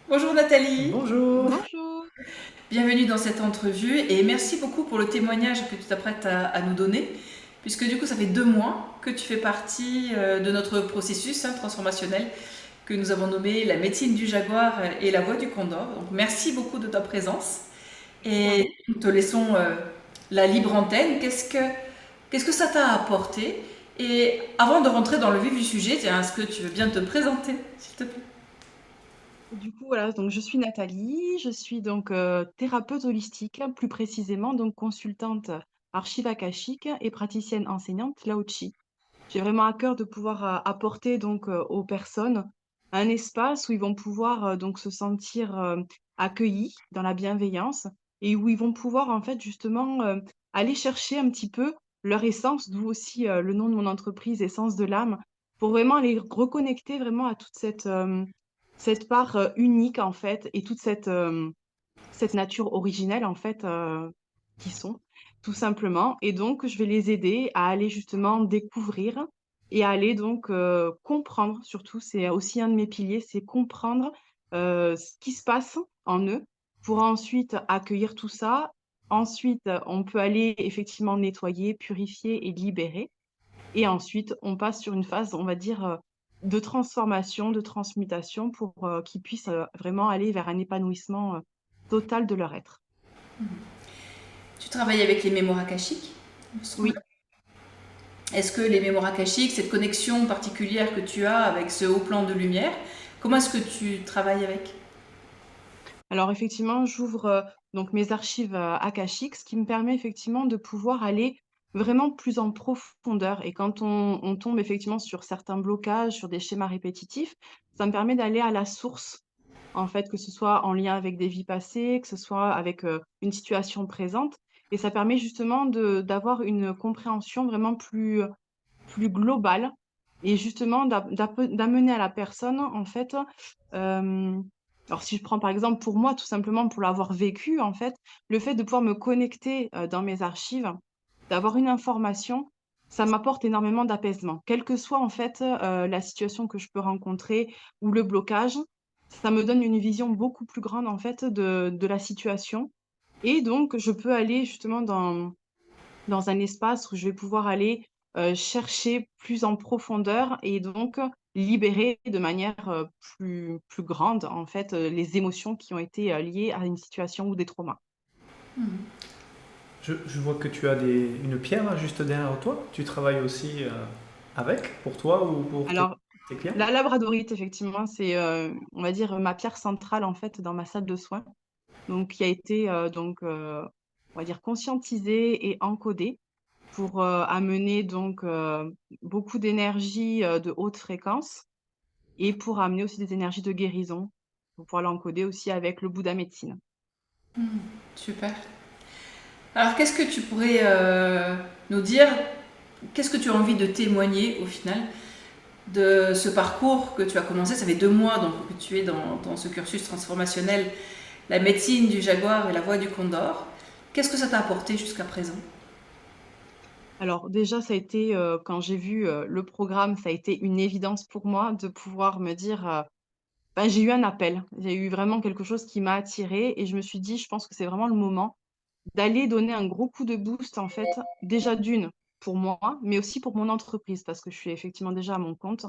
Bonjour Nathalie, Bonjour. Bonjour. bienvenue dans cette entrevue et merci beaucoup pour le témoignage que tu t'apprêtes à nous donner, puisque du coup ça fait 2 mois que tu fais partie de notre processus transformationnel que nous avons nommé la médecine du jaguar et la voix du condor. Donc merci beaucoup de ta présence De et rien. nous te laissons la libre antenne. Qu'est-ce que ça t'a apporté? Et avant de rentrer dans le vif du sujet, tiens, est-ce que tu veux bien te présenter, s'il te plaît? Du coup, voilà, donc je suis Nathalie, je suis donc thérapeute holistique, plus précisément donc consultante archive akashique et praticienne enseignante Lao Chi. J'ai vraiment à cœur de pouvoir apporter donc aux personnes un espace où ils vont pouvoir donc se sentir accueillis dans la bienveillance et où ils vont pouvoir en fait justement aller chercher un petit peu leur essence, d'où aussi le nom de mon entreprise, Essence de l'âme, pour vraiment les reconnecter vraiment à toute cette part unique en fait et toute cette nature originelle en fait, qu'ils sont, tout simplement. Et donc je vais les aider à aller justement découvrir et à aller donc, comprendre surtout, c'est aussi un de mes piliers, c'est comprendre, ce qui se passe en eux pour ensuite accueillir tout ça. Ensuite, on peut aller effectivement nettoyer, purifier et libérer et ensuite on passe sur une phase, on va dire, de transformation, de transmutation pour, qu'ils puissent, vraiment aller vers un épanouissement, total de leur être. Tu travailles avec les mémoires akashiques, il me semble. Oui. Est-ce que les mémoires akashiques, cette connexion particulière que tu as avec ce haut plan de lumière, comment est-ce que tu travailles avec? Alors effectivement, j'ouvre, donc mes archives, akashiques, ce qui me permet effectivement de pouvoir aller vraiment plus en profondeur et quand on tombe effectivement sur certains blocages, sur des schémas répétitifs, ça me permet d'aller à la source, en fait, que ce soit en lien avec des vies passées, que ce soit avec, une situation présente et ça permet justement de d'avoir une compréhension vraiment plus globale et justement d'amener à la personne, en fait, hem, alors si je prends par exemple pour moi, tout simplement pour l'avoir vécu, en fait, le fait de pouvoir me connecter, dans mes archives, d'avoir une information, ça m'apporte énormément d'apaisement. Quelle que soit en fait, la situation que je peux rencontrer ou le blocage, ça me donne une vision beaucoup plus grande en fait de la situation et donc je peux aller justement dans un espace où je vais pouvoir aller, chercher plus en profondeur et donc libérer de manière, plus grande, en fait, les émotions qui ont été, liées à une situation ou des traumas. Je vois que tu as une pierre juste derrière toi. Tu travailles aussi avec, pour toi ou pour Alors, tes clients? la labradorite, effectivement, c'est, on va dire, ma pierre centrale, en fait, dans ma salle de soins, donc qui a été, on va dire conscientisée et encodée pour, amener donc, beaucoup d'énergie, de haute fréquence et pour amener aussi des énergies de guérison, pour pouvoir l'encoder aussi avec le Bouddha médecine. Super. Alors qu'est-ce que tu pourrais nous dire? Qu'est-ce que tu as envie de témoigner au final de ce parcours que tu as commencé? Ça fait 2 mois donc que tu es dans ce cursus transformationnel, la médecine du jaguar et la voix du condor. Qu'est-ce que ça t'a apporté jusqu'à présent? Alors déjà, ça a été, quand j'ai vu, le programme, ça a été une évidence pour moi de pouvoir me dire, ben, j'ai eu un appel. J'ai eu vraiment quelque chose qui m'a attirée et je me suis dit: «Je pense que c'est vraiment le moment d'aller donner un gros coup de boost, en fait, déjà d'une pour moi, mais aussi pour mon entreprise», parce que je suis effectivement déjà à mon compte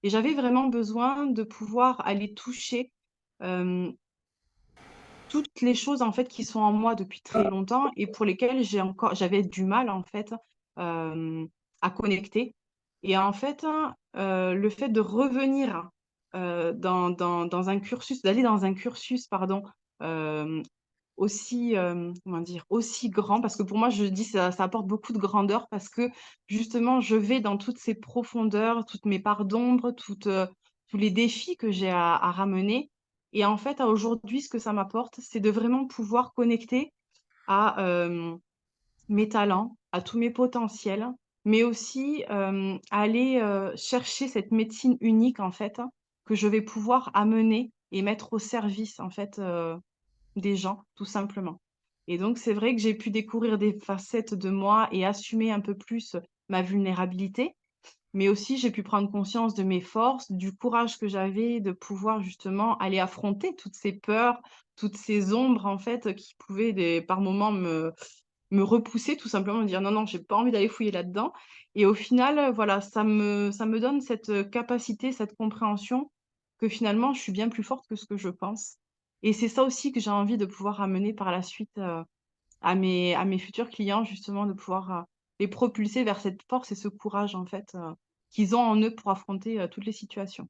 et j'avais vraiment besoin de pouvoir aller toucher, hem toutes les choses, en fait, qui sont en moi depuis très longtemps et pour lesquelles j'avais du mal, en fait, hem, à connecter et en fait, le fait de revenir, dans un cursus d'aller dans un cursus, pardon, hem, aussi, comment dire? Aussi grand parce que pour moi, je dis ça apporte beaucoup de grandeur parce que justement, je vais dans toutes ces profondeurs, toutes mes parts d'ombre, tous les défis que j'ai à ramener et en fait, à aujourd'hui, ce que ça m'apporte, c'est de vraiment pouvoir connecter à, mes talents, à tous mes potentiels, mais aussi, à aller, chercher cette médecine unique, en fait, que je vais pouvoir amener et mettre au service, en fait, des gens, tout simplement. Et donc c'est vrai que j'ai pu découvrir des facettes de moi et assumer un peu plus ma vulnérabilité mais aussi j'ai pu prendre conscience de mes forces, du courage que j'avais de pouvoir justement aller affronter toutes ces peurs, toutes ces ombres en fait, qui pouvaient par moments me repousser tout simplement, me dire: «Non, non, j'ai pas envie d'aller fouiller là-dedans» et au final, voilà, ça me donne cette, capacité, cette compréhension que finalement je suis bien plus forte que ce que je pense et c'est ça aussi que j'ai envie de pouvoir amener par la suite, à mes futurs clients justement, de pouvoir, les propulser vers cette force et ce courage en fait, qu'ils ont en eux pour affronter, toutes les situations.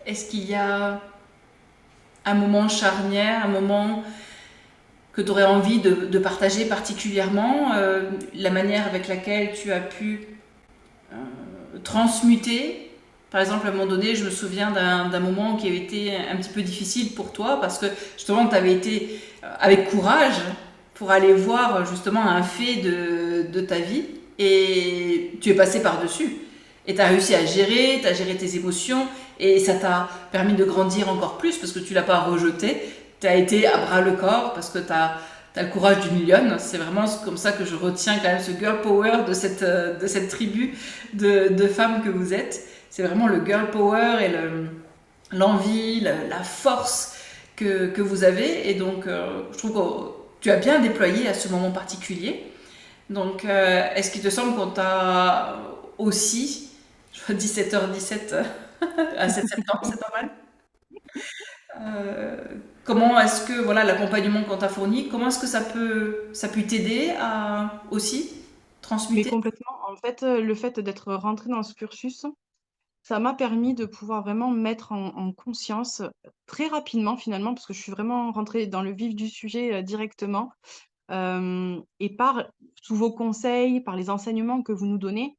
Est-ce qu'il y a un moment charnière, un moment que tu aurais envie de partager particulièrement, la manière avec laquelle tu as pu transmuter. Par exemple, à un moment donné, je me souviens d'un moment qui avait été un petit peu difficile pour toi parce que justement, tu avais été avec courage pour aller voir justement un fait de ta vie et tu es passé par-dessus. Et tu as réussi à gérer, tu as géré tes émotions et ça t'a permis de grandir encore plus parce que tu l'as pas rejeté. Tu as été à bras le corps parce que tu as le courage d'une lionne. C'est vraiment comme ça que je retiens quand même ce girl power de cette tribu de femmes que vous êtes. C'est vraiment le girl power et l'envie, la force que vous avez. Et donc, je trouve que tu as bien déployé à ce moment particulier. Donc, est-ce qu'il te semble qu'on t'a aussi, je vois 17h17 à 7 septembre, c'est pas mal. Euh, Comment est-ce que voilà l'accompagnement qu'on t'a fourni, comment est-ce que ça peut t'aider à aussi Mais transmuter? complètement, en fait, le fait d'être rentrée dans ce cursus, ça m'a permis de pouvoir vraiment mettre en conscience, très rapidement finalement, parce que je suis vraiment rentrée dans le vif du sujet, directement, et par tous vos conseils, par les enseignements que vous nous donnez,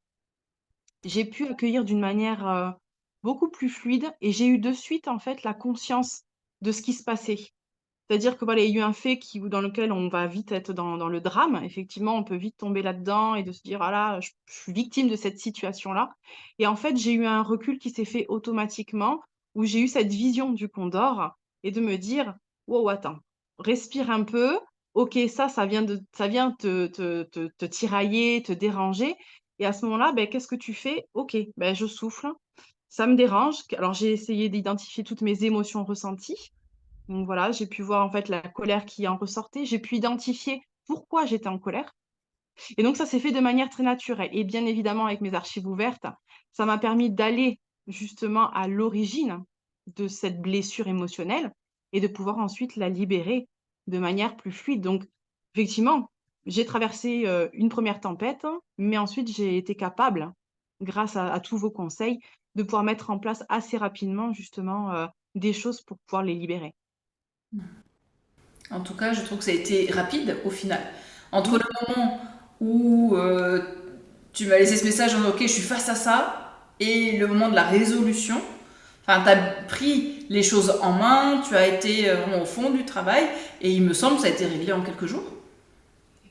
j'ai pu accueillir d'une manière, beaucoup plus fluide et j'ai eu de suite, en fait, la conscience de ce qui se passait. C'est-à-dire que voilà, il y a eu un fait dans lequel on va vite être dans le drame. Effectivement, on peut vite tomber là-dedans et de se dire: «Ah là, je suis victime de cette situation-là» et en fait, j'ai eu un recul qui s'est fait automatiquement, où j'ai eu cette vision du condor et de me dire: «Wow, attends, respire un peu. OK, ça vient te tirailler, te déranger» et à ce moment-là, beh, qu'est-ce que tu fais? OK, ben, je souffle, ça me dérange. Alors j'ai essayé d'identifier toutes mes émotions ressenties donc voilà, j'ai pu voir en fait la colère qui en ressortait. J'ai pu identifier pourquoi j'étais en colère. Et donc ça s'est fait de manière très naturelle. Et bien évidemment, avec mes archives ouvertes, ça m'a permis d'aller justement à l'origine de cette blessure émotionnelle et de pouvoir ensuite la libérer de manière plus fluide. Donc effectivement, j'ai traversé une première tempête, mais ensuite j'ai été capable, grâce à tous vos conseils, de pouvoir mettre en place assez rapidement justement des choses pour pouvoir les libérer. En tout cas, je trouve que ça a été rapide au final. Entre Oui. le moment où tu m'as laissé ce message en OK, je suis face à ça, et le moment de la résolution, enfin, tu as pris les choses en main, tu as été vraiment au fond du travail, et il me semble que ça a été réglé en quelques jours.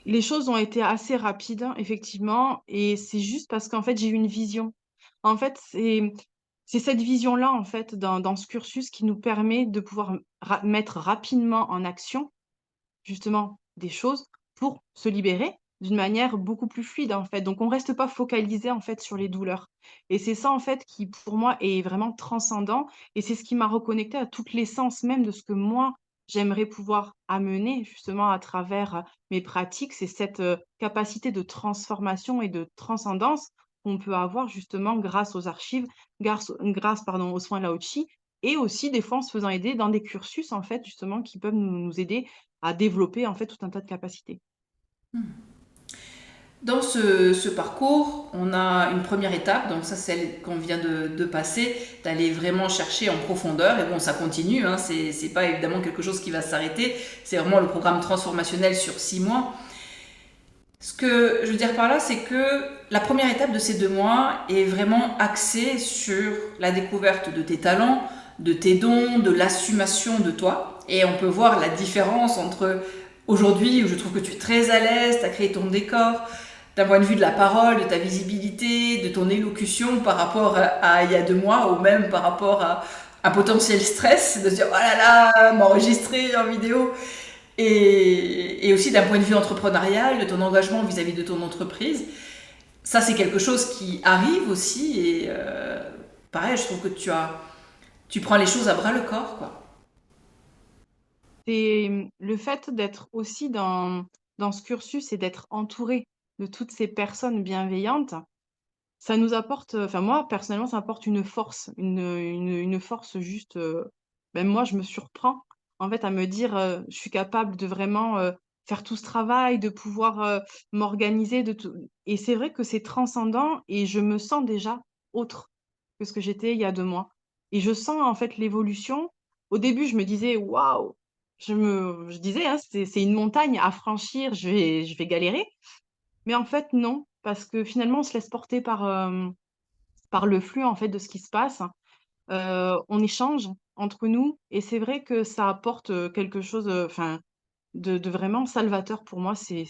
Les choses ont été assez rapides, effectivement et c'est juste parce qu'en fait, j'ai eu une vision. En fait, c'est cette vision-là, en fait, dans ce cursus qui nous permet de pouvoir mettre rapidement en action, justement, des choses pour se libérer d'une manière beaucoup plus fluide, en fait. Donc on reste pas focalisé, en fait, sur les douleurs et c'est ça, en fait, qui, pour moi, est vraiment transcendant et c'est ce qui m'a reconnecté à toute l'essence même de ce que moi, j'aimerais pouvoir amener, justement, à travers, mes pratiques. C'est cette, capacité de transformation et de transcendance qu'on peut avoir, justement, grâce aux archives, grâce, pardon, aux soins Lao-Tzu et aussi, des fois, en se faisant aider dans des cursus, en fait, justement, qui peuvent nous aider à développer, en fait, tout un tas de capacités. Dans ce parcours, on a une première étape, donc ça c'est celle qu'on vient de passer, d'aller vraiment chercher en profondeur, et bon ça continue, hein, c'est pas évidemment quelque chose qui va s'arrêter, c'est vraiment le programme transformationnel sur 6 mois. Ce que je veux dire par là, c'est que la première étape de ces 2 mois est vraiment axée sur la découverte de tes talents, de tes dons, de l'assumation de toi, et on peut voir la différence entre aujourd'hui où je trouve que tu es très à l'aise, tu as créé ton décor, d'un point de vue de la parole, de ta visibilité, de ton élocution par rapport à il y a 2 mois, ou même par rapport à un potentiel stress, de se dire oh là là, m'enregistrer en vidéo, et aussi d'un point de vue entrepreneurial, de ton engagement vis-à-vis de ton entreprise. ça, c'est quelque chose qui arrive aussi. Et pareil, je trouve que tu prends les choses à bras le corps, quoi. C'est le fait d'être aussi dans ce cursus et d'être entouré de toutes ces personnes bienveillantes, ça nous apporte, enfin moi personnellement, ça m'apporte une force, une force juste, même moi je me surprends en fait à me dire, je suis capable de vraiment, faire tout ce travail, de pouvoir, m'organiser, de tout et c'est vrai que c'est transcendant et je me sens déjà autre que ce que j'étais il y a 2 mois et je sens en fait l'évolution. Au début, je me disais: «Waouh!» je disais, hein: «C'est une montagne à franchir, je vais galérer». Mais en fait, non, parce que finalement, on se laisse porter par le flux, en fait, de ce qui se passe. On échange entre nous et c'est vrai que ça apporte, quelque chose, enfin, de vraiment salvateur pour moi. C'est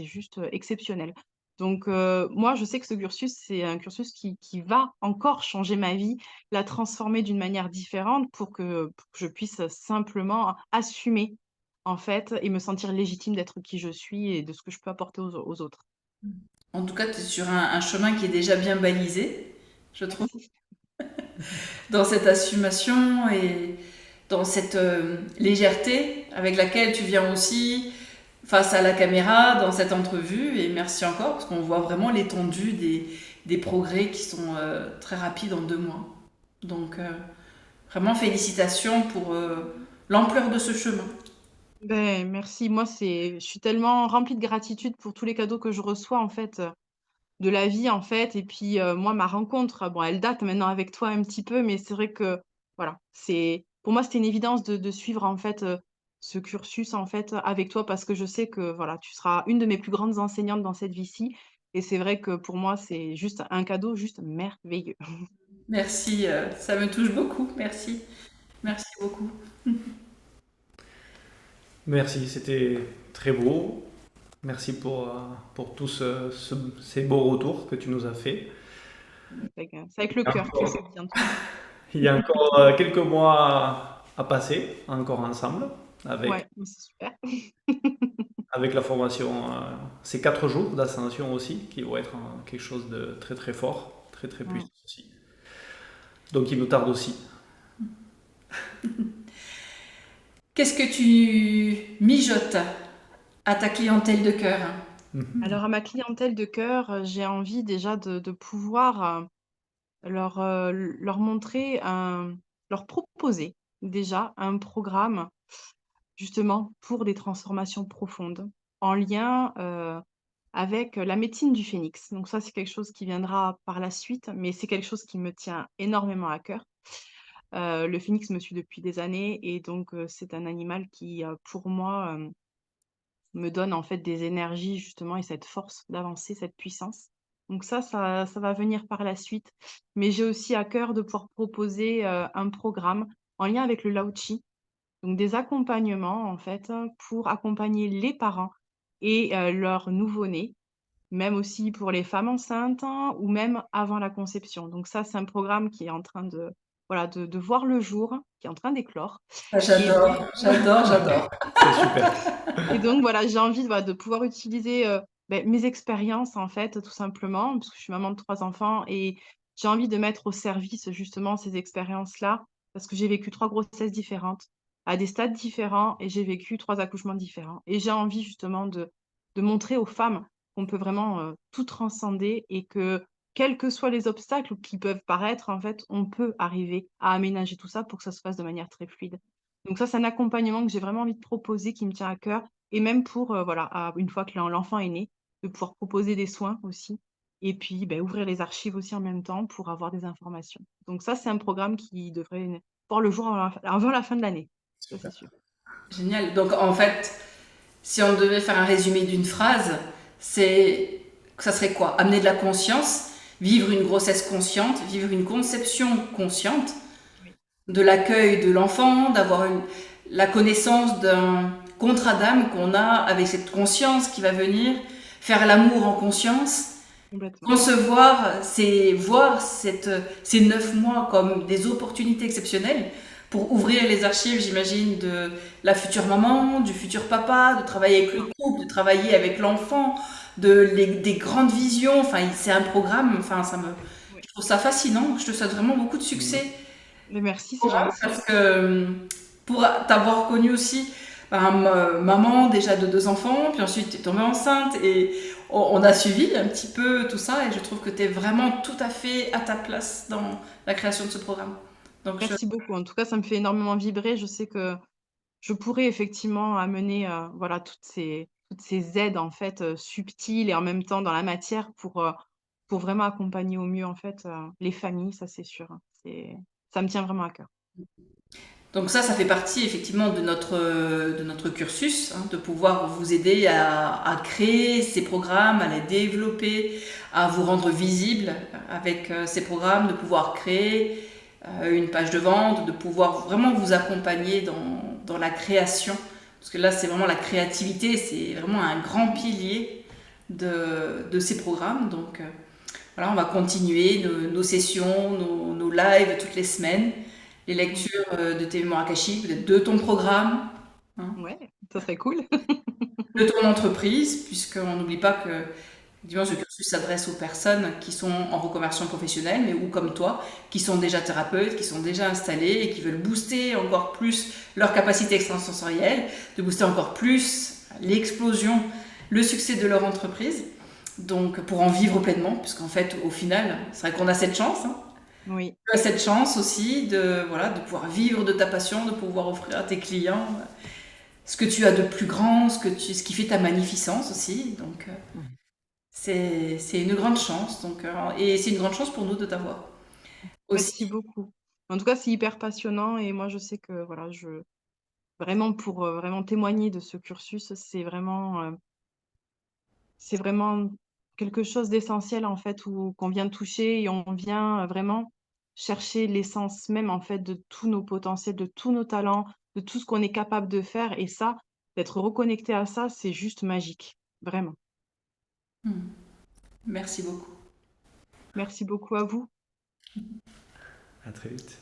juste, exceptionnel. Donc moi, je sais que ce cursus, c'est un cursus qui va encore changer ma vie, la transformer d'une manière différente pour que je puisse simplement assumer, en fait et me sentir légitime d'être qui je suis et de ce que je peux apporter aux autres. En tout cas, tu es sur un chemin qui est déjà bien balisé, je trouve, Merci. dans cette assumation et dans cette légèreté avec laquelle tu viens aussi face à la caméra dans cette entrevue. Et merci encore, parce qu'on voit vraiment l'étendue des progrès qui sont très rapides en 2 mois. Donc, vraiment félicitations pour l'ampleur de ce chemin. Ben, merci. Moi, je suis tellement remplie de gratitude pour tous les cadeaux que je reçois, en fait, de la vie, en fait. Et puis, moi, ma rencontre, bon, elle date maintenant avec toi un petit peu, mais c'est vrai que, voilà, pour moi, c'était une évidence de suivre, en fait, ce cursus, en fait, avec toi parce que je sais que, voilà, tu seras une de mes plus grandes enseignantes dans cette vie-ci. Et c'est vrai que pour moi, c'est juste un cadeau juste merveilleux. Merci, ça me touche beaucoup. Merci. Merci beaucoup. Merci, c'était très beau. Merci pour tous ces beaux retours que tu nous as fait. C'est avec le cœur que je le dis, en tout cas. Il y a encore quelques mois à passer, encore ensemble, avec, Ouais, mais c'est super. avec la formation, ces 4 jours d'ascension aussi, qui vont être quelque chose de très très fort, très très Mmh. puissant aussi. Donc il nous tarde aussi. Qu'est-ce que tu mijotes à ta clientèle de cœur? Mhm. Alors à ma clientèle de cœur, j'ai envie déjà de pouvoir, leur montrer leur proposer déjà un programme justement pour des transformations profondes en lien, avec la médecine du phénix. Donc ça, c'est quelque chose qui viendra par la suite, mais c'est quelque chose qui me tient énormément à cœur. Le phénix me suit depuis des années et donc c'est un animal qui, pour moi, me donne en fait des énergies justement et cette force d'avancer, cette puissance. Donc ça va venir par la suite. Mais j'ai aussi à cœur de pouvoir proposer, un programme en lien avec le Lao-Tchi, donc des accompagnements en fait, pour accompagner les parents et leur nouveau-né, même aussi pour les femmes enceintes ou même avant la conception. Donc ça, c'est un programme qui est en train de voilà, de voir le jour, qui est en train d'éclore Ah, et donc j'adore, j'adore, j'adore. C'est super. et donc voilà, j'ai envie, voilà, de pouvoir utiliser, mes expériences, en fait, tout simplement, parce que je suis maman de 3 enfants et j'ai envie de mettre au service, justement, ces expériences-là, parce que j'ai vécu 3 grossesses différentes, à des stades différents et j'ai vécu 3 accouchements différents et j'ai envie, justement, de montrer aux femmes qu'on peut vraiment, tout transcender et que, quels que soient les obstacles qui peuvent paraître, en fait, on peut arriver à aménager tout ça pour que ça se fasse de manière très fluide. Donc ça, c'est un accompagnement que j'ai vraiment envie de proposer, qui me tient à cœur et même pour, voilà, une fois que l'enfant est né, de pouvoir proposer des soins aussi et puis, beh, ouvrir les archives aussi en même temps pour avoir des informations. Donc ça, c'est un programme qui devrait voir le jour avant la fin de l'année. Ça, c'est Super. sûr. Génial. Donc en fait, si on devait faire un résumé d'une phrase, ça serait quoi? Amener de la conscience, vivre une grossesse consciente, vivre une conception consciente, Oui, de l'accueil de l'enfant, la connaissance d'un contrat d'âme qu'on a avec cette conscience qui va venir, faire l'amour en conscience, complètement. concevoir, c'est voir ces 9 mois comme des opportunités exceptionnelles pour ouvrir les archives, j'imagine, de la future maman, du futur papa, de travailler avec le couple, de travailler avec l'enfant, des grandes visions. Enfin, c'est un programme, enfin, Ouais. je trouve ça fascinant. Je te souhaite vraiment beaucoup de Mm. succès Mais merci, c'est gentil. parce que pour t'avoir connu aussi, maman déjà de 2 enfants, puis ensuite tu es tombée enceinte et on a suivi un petit peu tout ça et je trouve que tu es vraiment tout à fait à ta place dans la création de ce programme. Donc Merci beaucoup. En tout cas, ça me fait énormément vibrer. Je sais que je pourrais effectivement amener, voilà, toutes ces aides, en fait, subtiles et en même temps dans la matière pour vraiment accompagner au mieux, en fait, les familles, ça c'est sûr, hein. Ça me tient vraiment à cœur. ça fait partie effectivement de notre cursus, hein, de pouvoir vous aider à créer ces programmes, à les développer, à vous rendre visible avec ces programmes, de pouvoir créer une page de vente, de pouvoir vraiment vous accompagner dans la création. Parce que là, c'est vraiment la créativité, c'est vraiment un grand pilier de ces programmes. Donc voilà, on va continuer nos sessions, nos lives toutes les semaines, les Mmh. lectures de tes mémoires akashiques, peut-être de ton programme, hein, Ouais, ça serait cool. de ton entreprise, puisqu'on n'oublie pas que effectivement, ce cursus s'adresse aux personnes qui sont en reconversion professionnelle, mais ou comme toi, qui sont déjà thérapeutes, qui sont déjà installés et qui veulent booster encore plus leur capacité extrasensorielle, de booster encore plus l'explosion, le succès de leur entreprise. Donc, pour en vivre pleinement, puisqu'en fait, au final, c'est vrai qu'on a cette chance, hein. Oui, Tu as cette chance aussi voilà, de pouvoir vivre de ta passion, de pouvoir offrir à tes clients ce que tu as de plus grand, ce qui fait ta magnificence aussi. Donc, c'est une grande chance. Donc, et c'est une grande chance pour nous de t'avoir aussi. merci beaucoup. En tout cas, c'est hyper passionnant et moi, je sais que, voilà, vraiment pour, vraiment témoigner de ce cursus, c'est vraiment quelque chose d'essentiel, en fait, où qu'on vient toucher et on vient, vraiment chercher l'essence même, en fait, de tous nos potentiels, de tous nos talents, de tout ce qu'on est capable de faire et ça, d'être reconnecté à ça, c'est juste magique, vraiment. Hmm. Merci beaucoup. Merci beaucoup à vous. À très vite.